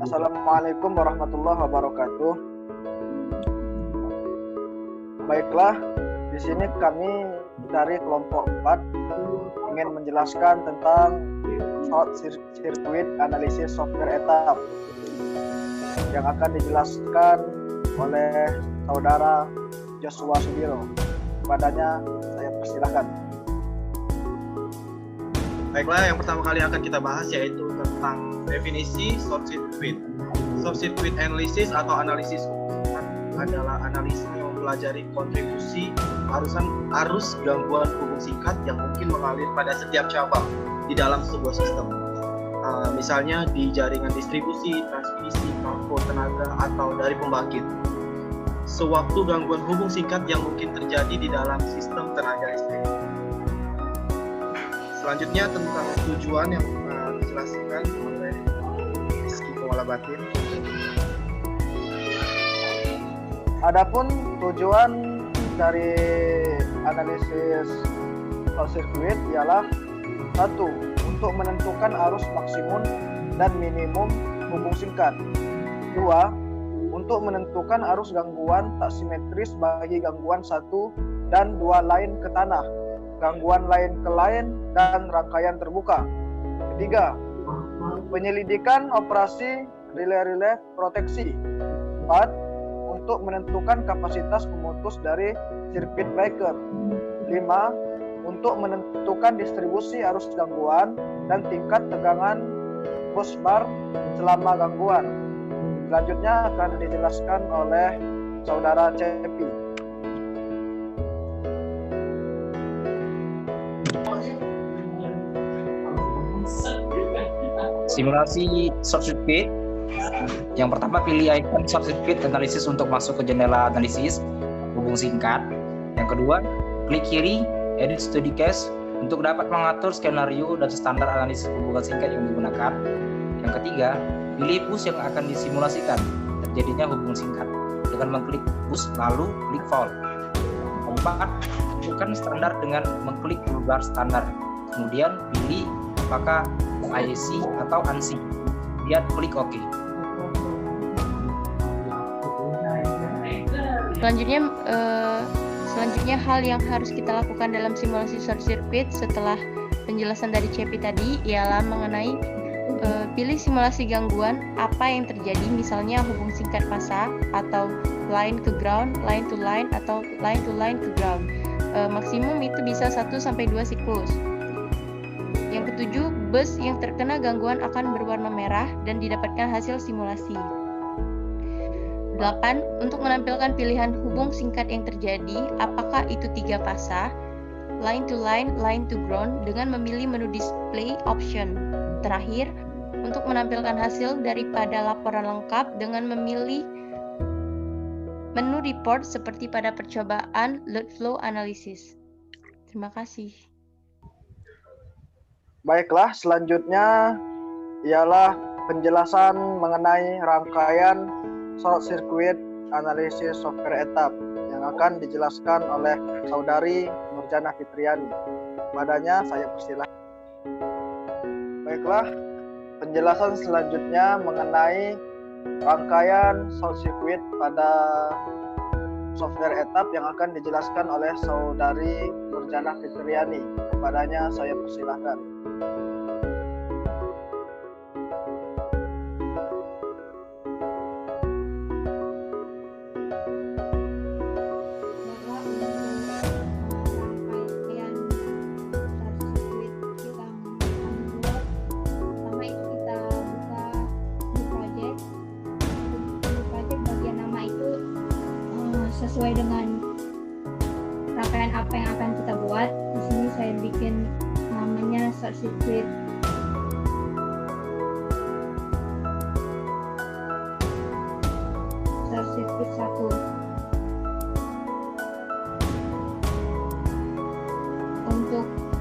Assalamualaikum warahmatullahi wabarakatuh. Baiklah, di sini kami dari kelompok 4 ingin menjelaskan tentang short circuit analysis software etap yang akan dijelaskan oleh saudara Joshua Sudiro. Kepadanya saya persilahkan. Baiklah, yang pertama kali akan kita bahas yaitu tentang definisi short circuit. Short circuit analysis atau analisis adalah analisa yang mempelajari kontribusi arus gangguan hubung singkat yang mungkin mengalir pada setiap cabang di dalam sebuah sistem. Misalnya di jaringan distribusi, transmisi, trafo tenaga, atau dari pembangkit. Sewaktu gangguan hubung singkat yang mungkin terjadi di dalam sistem tenaga listrik. Selanjutnya tentang tujuan yang dijelaskan oleh Rizky Kewalabatin. Adapun tujuan dari analisis short circuit ialah 1. Untuk menentukan arus maksimum dan minimum hubung singkat. 2. Untuk menentukan arus gangguan tak simetris bagi gangguan 1 dan 2 lain ke tanah, gangguan lain ke lain, dan rangkaian terbuka. 3. Penyelidikan operasi relay proteksi. 4. Untuk menentukan kapasitas pemutus dari circuit breaker. 5. Untuk menentukan distribusi arus gangguan dan tingkat tegangan busbar selama gangguan. Selanjutnya akan dijelaskan oleh saudara Cepi. Simulasi short circuit. Yang pertama, pilih icon short circuit analysis untuk masuk ke jendela analisis hubung singkat. Yang kedua, klik kiri edit study case untuk dapat mengatur skenario dan standar analisis hubungan singkat yang digunakan. Yang ketiga, pilih bus yang akan disimulasikan terjadinya hubungan singkat dengan mengklik bus lalu klik fault. Keempat, tentukan standar dengan mengklik toolbar standar. Kemudian pilih apakah IAC atau ANSI. Kemudian klik OK. Selanjutnya hal yang harus kita lakukan dalam simulasi short circuit setelah penjelasan dari CP tadi ialah mengenai pilih simulasi gangguan apa yang terjadi, misalnya hubung singkat fasa atau line ke ground, line to line, atau line to line ke ground. Maksimum itu bisa 1-2 siklus. Yang ketujuh, bus yang terkena gangguan akan berwarna merah dan didapatkan hasil simulasi. 8. Untuk menampilkan pilihan hubung singkat yang terjadi, apakah itu 3 fasa, line to ground, dengan memilih menu display option. Terakhir, untuk menampilkan hasil daripada laporan lengkap dengan memilih menu report seperti pada percobaan load flow analysis. Terima kasih. Baiklah, selanjutnya ialah penjelasan mengenai rangkaian short circuit analisis software etap yang akan dijelaskan oleh saudari Nurjana Fitriani. Padanya saya persilahkan. Baiklah, penjelasan selanjutnya mengenai rangkaian short circuit pada software etap yang akan dijelaskan oleh saudari Nurjana Fitriani. Kepadanya saya persilahkan. Sesuai dengan rangkaian apa yang akan kita buat. Di sini saya bikin namanya short circuit. Short circuit 1.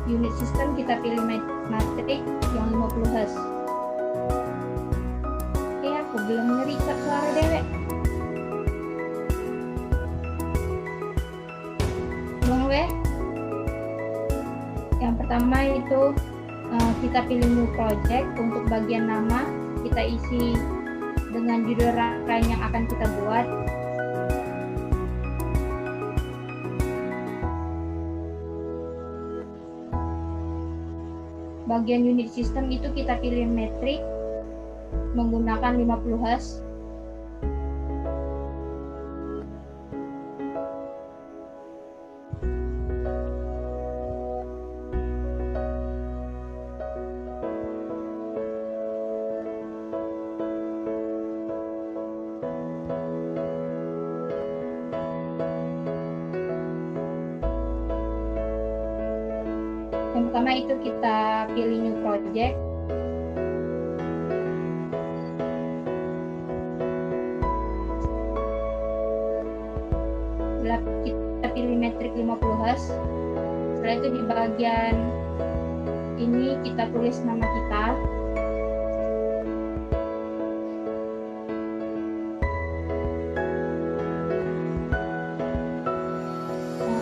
unit system kita pilih matrik yang 50 Hz. Oke, aku belum ngerikat suara dewek. Ulang weh. Yang pertama itu kita pilih new project. Untuk bagian nama kita isi dengan judul rangkaian yang akan kita buat. Bagian unit system itu kita pilih metrik menggunakan 50 Hz. Yang pertama itu kita pilih new project. Setelah kita pilih metrik 50 Hz, setelah itu di bagian ini kita tulis nama kita.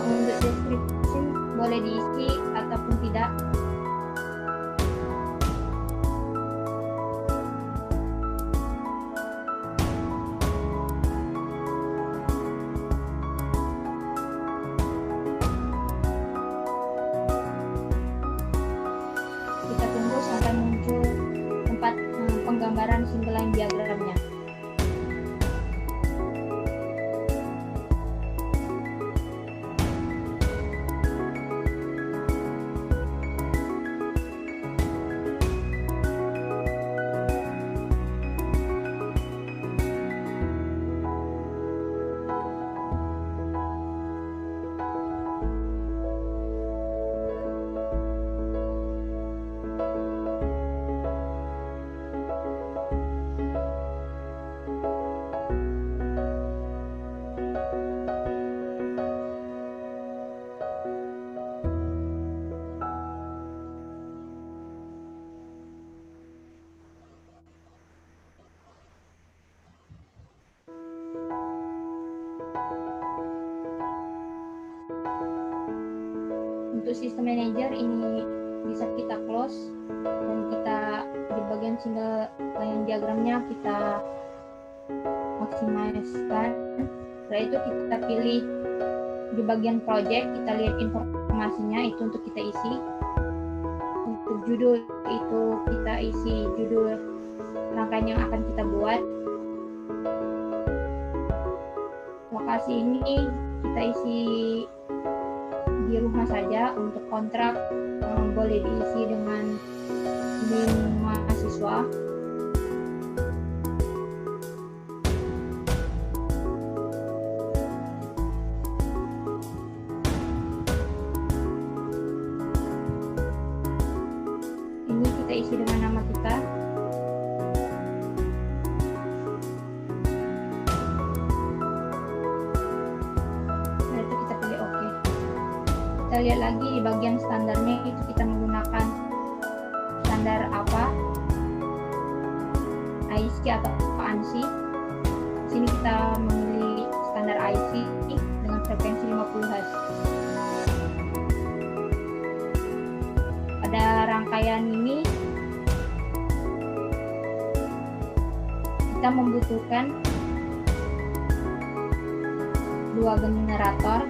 Untuk deskripsi boleh diisi ataupun tidak. Kita tunggu sampai muncul tempat penggambaran single line diagramnya. Untuk sistem manager ini bisa kita close dan kita di bagian single line diagramnya kita maksimalkan. Setelah itu kita pilih di bagian project, kita lihat informasinya itu untuk kita isi. Untuk judul itu kita isi judul rangkaian yang akan kita buat. Lokasi ini kita isi di rumah saja. Untuk kontrak boleh diisi dengan NIM mahasiswa. Ini kita isi dengan nama kita. Kita lihat lagi di bagian standarnya itu kita menggunakan standar apa, IC atau ANSI. Di sini kita memilih standar IC dengan frekuensi 50 Hz. Pada rangkaian ini kita membutuhkan 2 generator.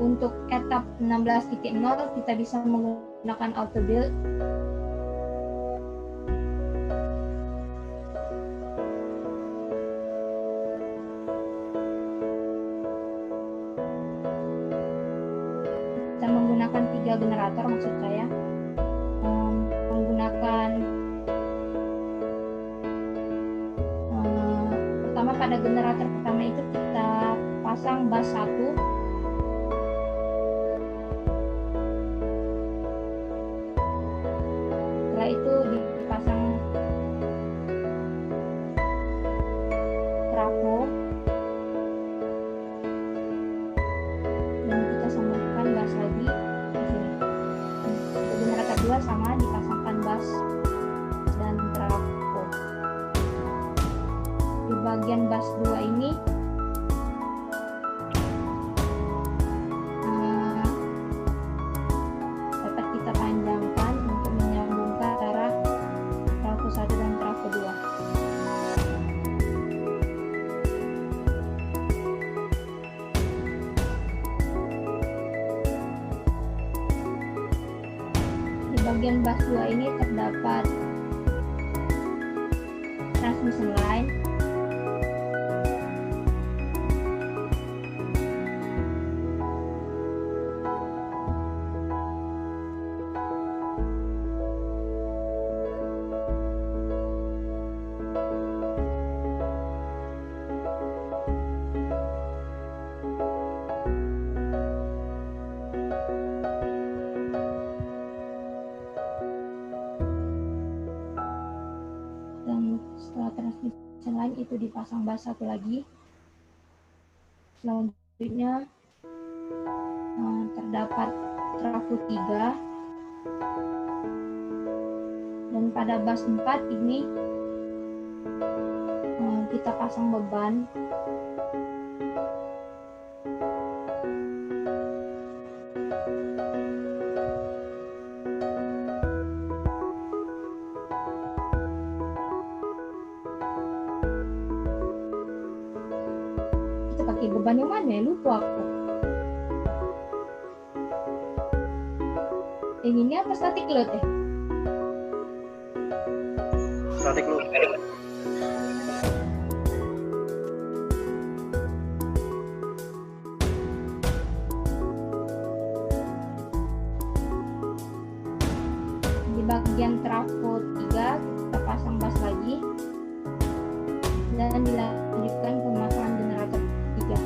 Untuk etap 16.0 kita bisa menggunakan auto build. Kita menggunakan 3 generator, maksud saya menggunakan pertama pada generator pertama itu kita pasang bus 1. sama dipasangkan bus dan trafo. Di bagian bus 2 ini dapat kita panjangkan untuk menyambungkan antara trafo 1 dan trafo 2. Di bagian bus 2 ini terdapat transmission line, dan setelah transmission line itu dipasang bus 1 lagi. Selanjutnya terdapat trafo 3, dan pada bus 4 ini kita pasang beban pakai beban yang mana ya, lupa aku. Yang ini apa static load ya? Static load. Di bagian trafo 3 kita pasang bus lagi dan dilanjutkan pemasangan generator 3.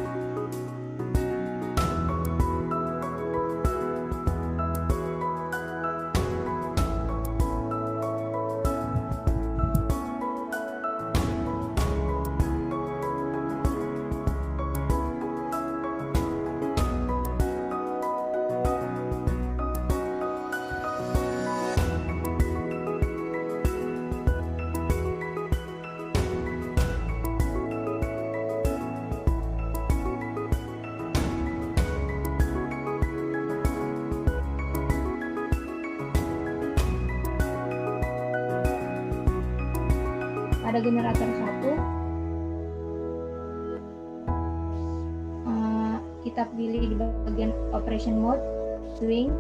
Pada generator 1 kita pilih di bagian operation mode, swing,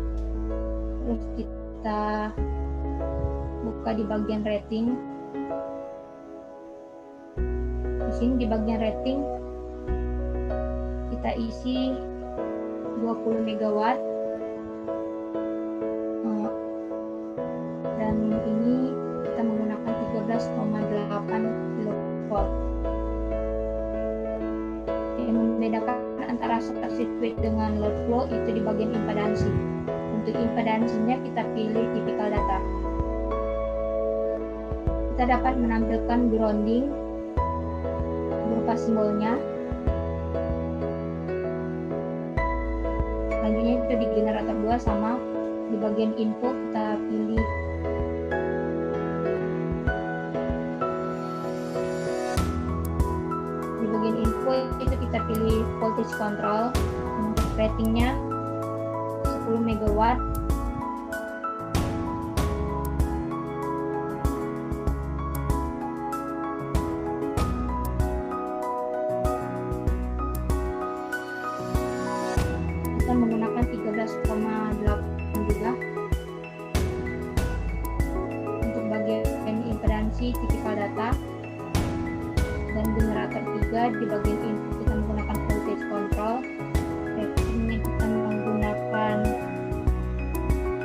terus kita buka di bagian rating. Di sini di bagian rating kita isi 20 megawatt, dan ini kita menggunakan 13,8 kilovolt. Yang membedakan antara short circuit dengan load flow itu di bagian impedansi. Untuk impedansinya kita pilih typical data. Kita dapat menampilkan grounding berupa simbolnya. Selanjutnya itu di generator 2 sama, di bagian info kita pilih info itu kita pilih voltage control. Untuk ratingnya 10 megawatt. Kita menggunakan 13,8 juga. Untuk bagian impedansi typical data, dan generator 3 di bagian info kita menggunakan voltage control. Ratingnya kita menggunakan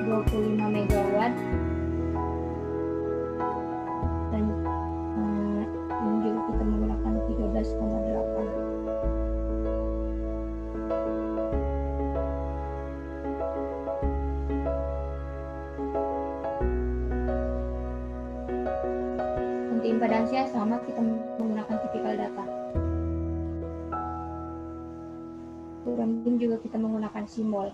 25 megawatt, dan ini juga kita menggunakan 13,8. Untuk impedansinya sama, kita menggunakan typical data. Grounding juga kita menggunakan simbol.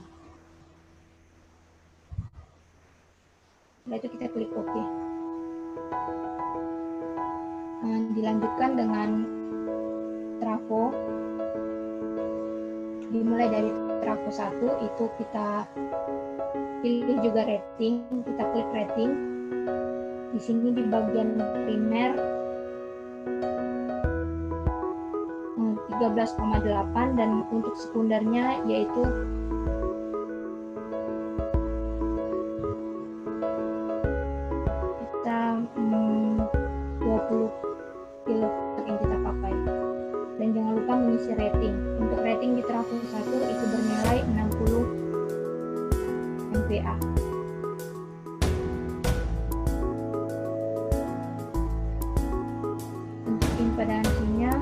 Setelah itu kita klik OK. Dilanjutkan dengan trafo. Dimulai dari trafo 1 itu kita pilih juga rating, kita klik rating. Di sini di bagian primer 13,8 dan untuk sekundernya yaitu kita 20 kilowatt yang kita pakai. Dan jangan lupa mengisi rating. Untuk rating di trafo 1 itu bernilai 60 MVA. Untuk impedansinya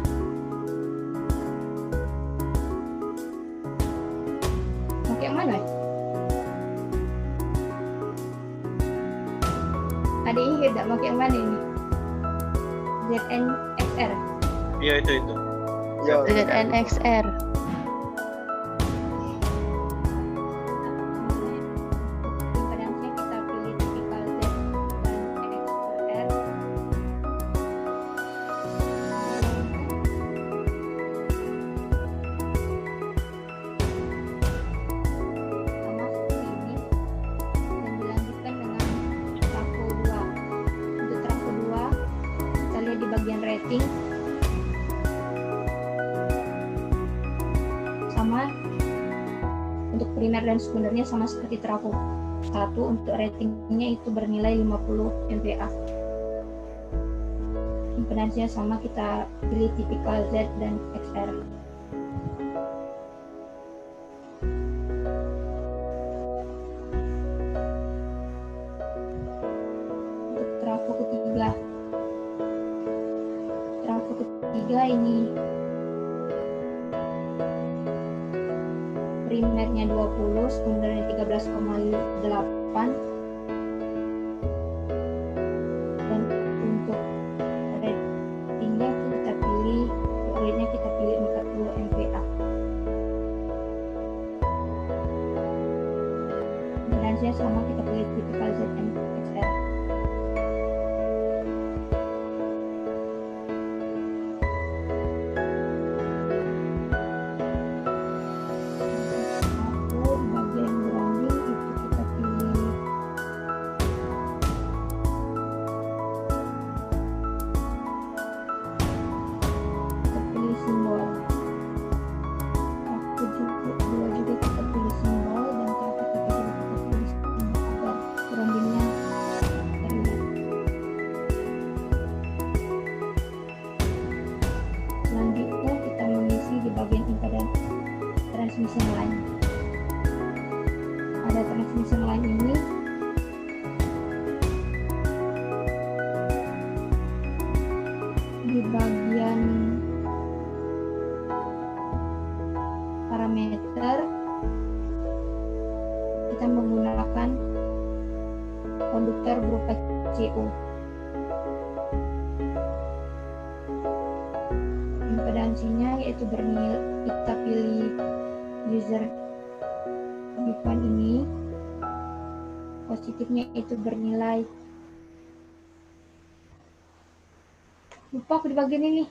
pakai yang mana? Ada ingat tidak pakai yang mana ini? ZNXR. Iya itu. Yo, ZNXR. Impedansnya kita pilih tipikal Z dan XR. Sama seperti ini dan dilanjutkan dengan trafo 2. Untuk trafo 2 kita lihat di bagian rating sama untuk primer dan sekundernya sama seperti trafo 1. Untuk ratingnya itu bernilai 50 MVA. Impedansinya sama, kita pilih tipikal Z dan XR. Untuk trafo ketiga ini primernya 20, sekundernya 13,8 dan untuk ratingnya kita pilih 40 MVA. Impedansnya sama, kita pilih tipikal ZNXR. Bagian grounding itu kita pilih simbol. Trafo 2 juga kita pilih simbol dan trafo 3 juga kita pilih simbol agar groundingnya terlihat. Selanjutnya kita mengisi di bagian impedan transmission line. Pada transmission line ini di bagian parameter kita menggunakan konduktor berupa CO. Impedansinya yaitu bernilai, kita pilih user define ini, positifnya itu bernilai, lupa aku di bagian ini.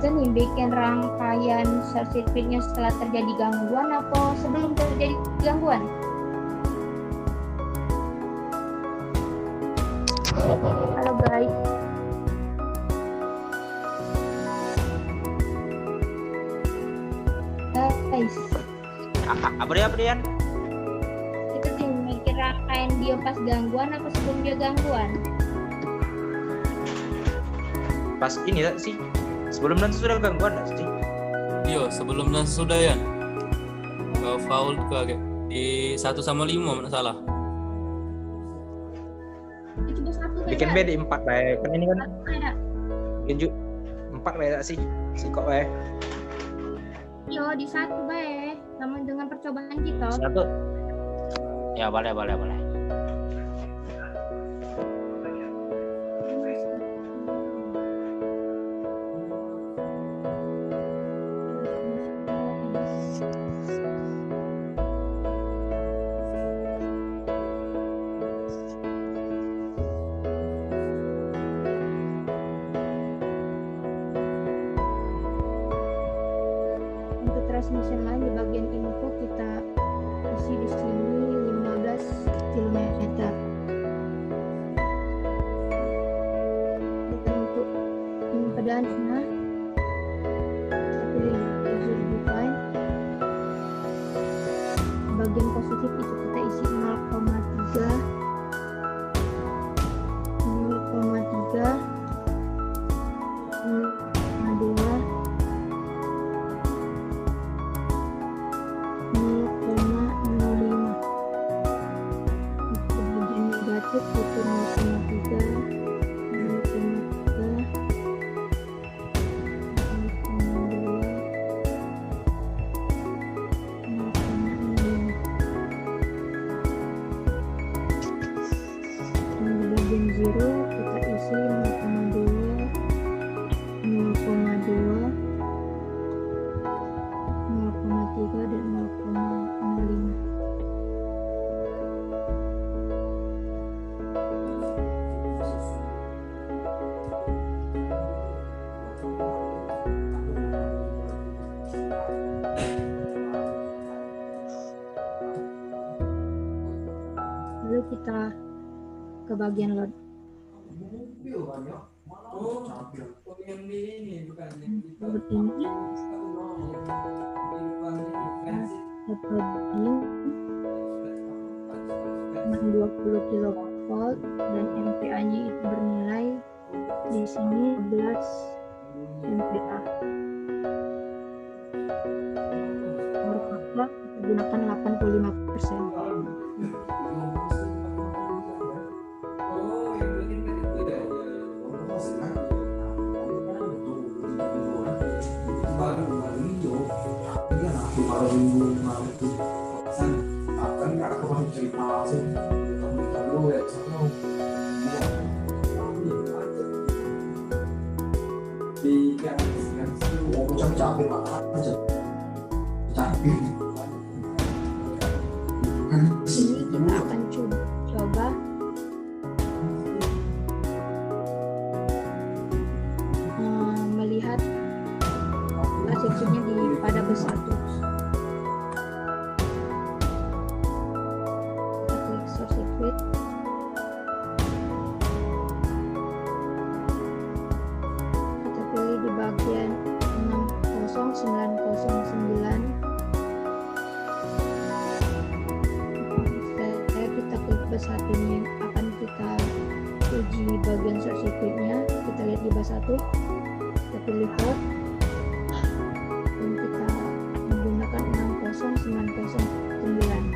itu nih bikin rangkaian short circuitnya setelah terjadi gangguan atau sebelum terjadi gangguan? Halo guys. Guys, Apa dia? itu sih mikir rangkaian dia pas gangguan apa sebelum dia gangguan? Pas ini sih. Sebelum dan sudah gangguan nggak sih? Iya, sebelum dan sudah ya. Kau foul ke di 1/5 mana salah. Itu coba satu Bikin B di 4 baik. Kan ini kan beda. bikin 4 baik sih. Si kok baik. Yo di 1 baik. Namun dengan percobaan kita. 1. Ya boleh. Transmission line di bagian info kita isi di sini 15 km. Dan untuk impedance-nya kita pilih user define. Bagian positif itu kita isi 0,3 itu 0,3 bagian zero kita isi 0,2 0,3 dan 0,05. Lalu kita ke bagian load. Load ini dengan 20 kilovolt dan MPa-nya itu bernilai di sini 11 MPa. Power factor kita gunakan 85%. Ini kita akan coba melihat hasilnya pada bus 1. Kita klik source circuit. Kita pilih di bagian 60909. Kita klik bus 1 ini akan kita uji bagian source circuitnya. Kita lihat di bus 1. Kita pilih port dan kita menggunakan 60909.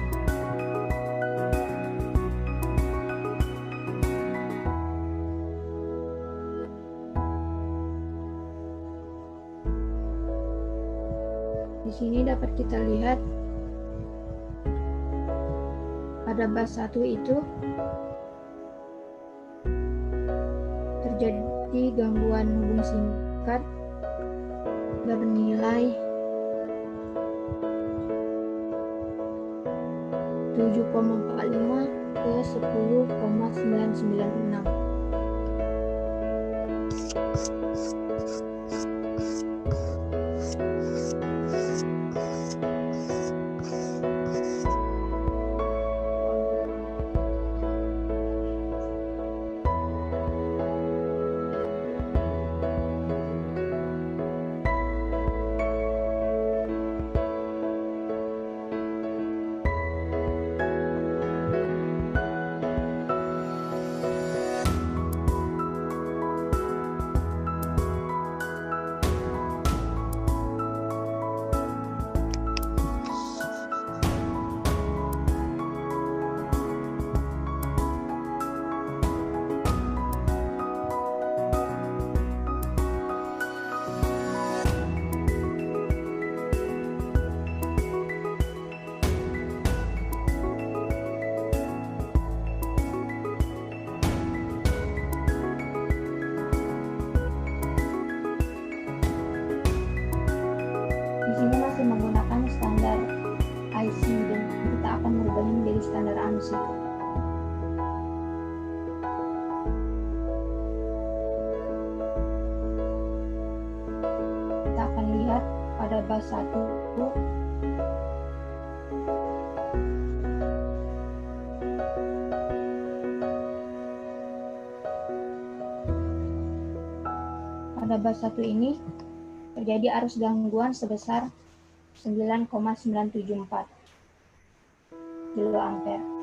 Di sini dapat kita lihat pada bus 1 itu terjadi gangguan hubung singkat bernilai 7,45 ke 10,996. pada bus 1 ini terjadi arus gangguan sebesar 9,974 kilo ampere.